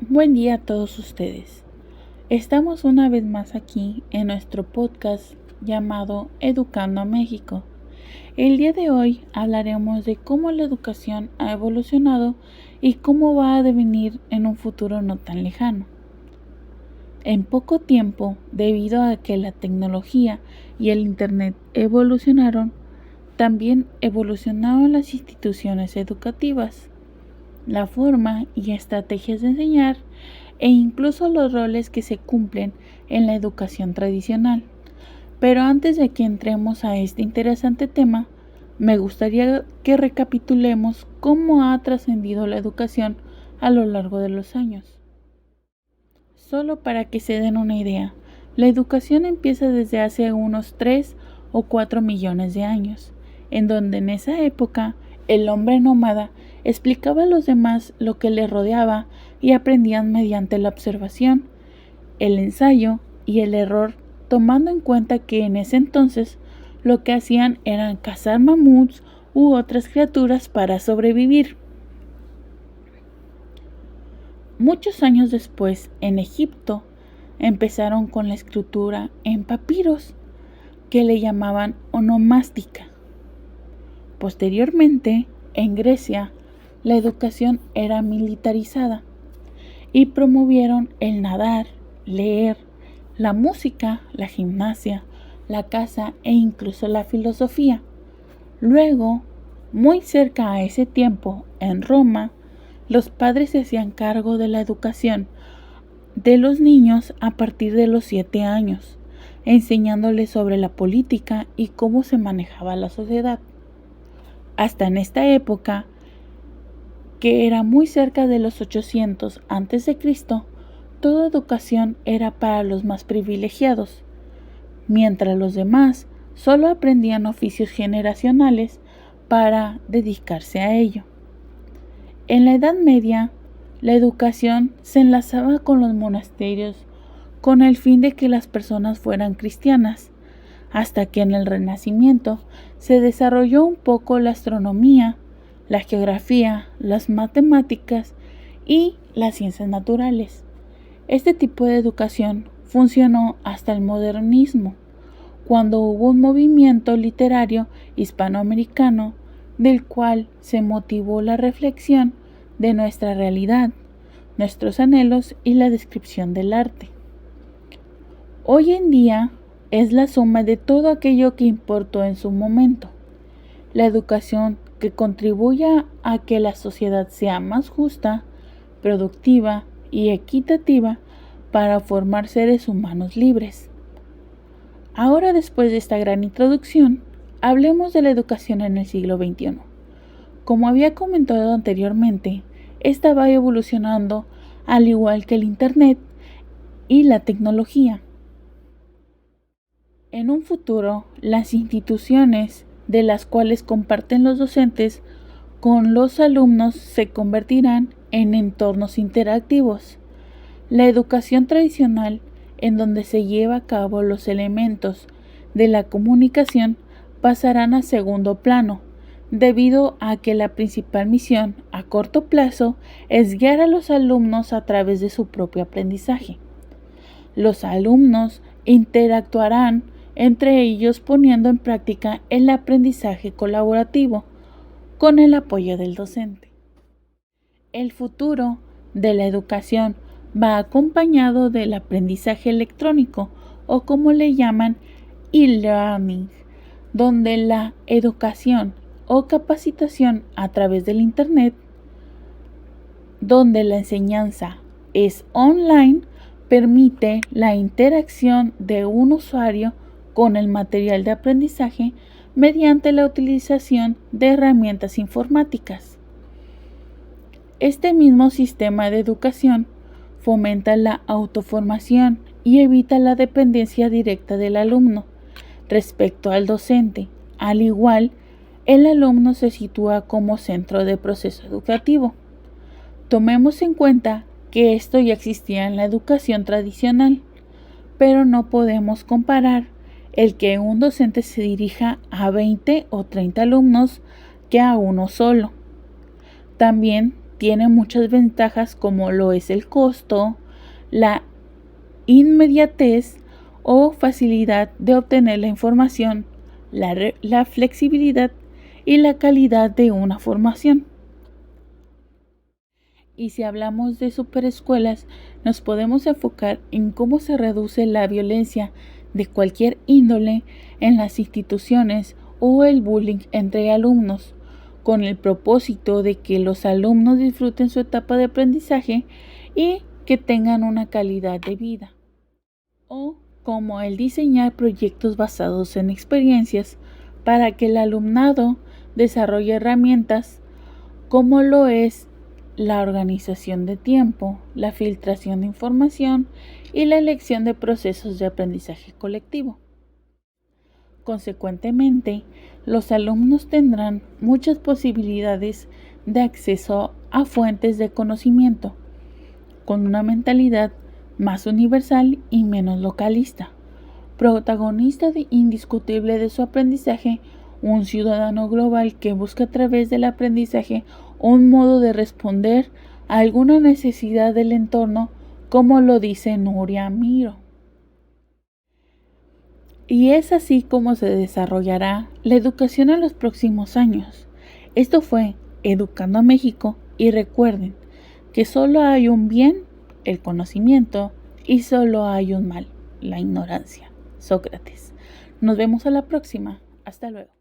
Buen día a todos ustedes. Estamos una vez más aquí en nuestro podcast llamado Educando a México. El día de hoy hablaremos de cómo la educación ha evolucionado y cómo va a devenir en un futuro no tan lejano. En poco tiempo, debido a que la tecnología y el Internet evolucionaron, también evolucionaron las instituciones educativas, la forma y estrategias de enseñar e incluso los roles que se cumplen en la educación tradicional. Pero antes de que entremos a este interesante tema, me gustaría que recapitulemos cómo ha trascendido la educación a lo largo de los años. Solo para que se den una idea, la educación empieza desde hace unos 3 o 4 millones de años, en donde en esa época el hombre nómada explicaba a los demás lo que le rodeaba y aprendían mediante la observación, el ensayo y el error, tomando en cuenta que en ese entonces lo que hacían eran cazar mamuts u otras criaturas para sobrevivir. Muchos años después, en Egipto, empezaron con la escritura en papiros, que le llamaban onomástica. Posteriormente, en Grecia, la educación era militarizada y promovieron el nadar, leer, la música, la gimnasia, la caza e incluso la filosofía. Luego, muy cerca a ese tiempo, en Roma, los padres se hacían cargo de la educación de los niños a partir de los 7 años, enseñándoles sobre la política y cómo se manejaba la sociedad. Hasta en esta época, que era muy cerca de los 800 a.C., toda educación era para los más privilegiados, mientras los demás solo aprendían oficios generacionales para dedicarse a ello. En la Edad Media, la educación se enlazaba con los monasterios con el fin de que las personas fueran cristianas, hasta que en el Renacimiento se desarrolló un poco la astronomía, la geografía, las matemáticas y las ciencias naturales. Este tipo de educación funcionó hasta el modernismo, cuando hubo un movimiento literario hispanoamericano del cual se motivó la reflexión de nuestra realidad, nuestros anhelos y la descripción del arte. Hoy en día es la suma de todo aquello que importó en su momento. La educación que contribuya a que la sociedad sea más justa, productiva y equitativa para formar seres humanos libres. Ahora, después de esta gran introducción, hablemos de la educación en el siglo XXI. Como había comentado anteriormente, esta va evolucionando al igual que el Internet y la tecnología. En un futuro, las instituciones de las cuales comparten los docentes con los alumnos se convertirán en entornos interactivos. La educación tradicional, en donde se lleva a cabo los elementos de la comunicación, pasarán a segundo plano, debido a que la principal misión a corto plazo es guiar a los alumnos a través de su propio aprendizaje. Los alumnos interactuarán entre ellos poniendo en práctica el aprendizaje colaborativo con el apoyo del docente. El futuro de la educación va acompañado del aprendizaje electrónico o como le llaman e-learning, donde la educación o capacitación a través del Internet, donde la enseñanza es online, permite la interacción de un usuario con el material de aprendizaje mediante la utilización de herramientas informáticas. Este mismo sistema de educación fomenta la autoformación y evita la dependencia directa del alumno respecto al docente. Al igual, el alumno se sitúa como centro de proceso educativo. Tomemos en cuenta que esto ya existía en la educación tradicional, pero no podemos comparar el que un docente se dirija a 20 o 30 alumnos que a uno solo. También tiene muchas ventajas como lo es el costo, la inmediatez o facilidad de obtener la información, la flexibilidad y la calidad de una formación. Y si hablamos de superescuelas, nos podemos enfocar en cómo se reduce la violencia de cualquier índole en las instituciones o el bullying entre alumnos, con el propósito de que los alumnos disfruten su etapa de aprendizaje y que tengan una calidad de vida. O como el diseñar proyectos basados en experiencias para que el alumnado desarrolle herramientas como lo es la organización de tiempo, la filtración de información y la elección de procesos de aprendizaje colectivo. Consecuentemente, los alumnos tendrán muchas posibilidades de acceso a fuentes de conocimiento, con una mentalidad más universal y menos localista. Protagonista indiscutible de su aprendizaje, un ciudadano global que busca a través del aprendizaje un modo de responder a alguna necesidad del entorno, como lo dice Nuria Miro. Y es así como se desarrollará la educación en los próximos años. Esto fue Educando a México, y recuerden que solo hay un bien, el conocimiento, y solo hay un mal, la ignorancia. Sócrates. Nos vemos a la próxima. Hasta luego.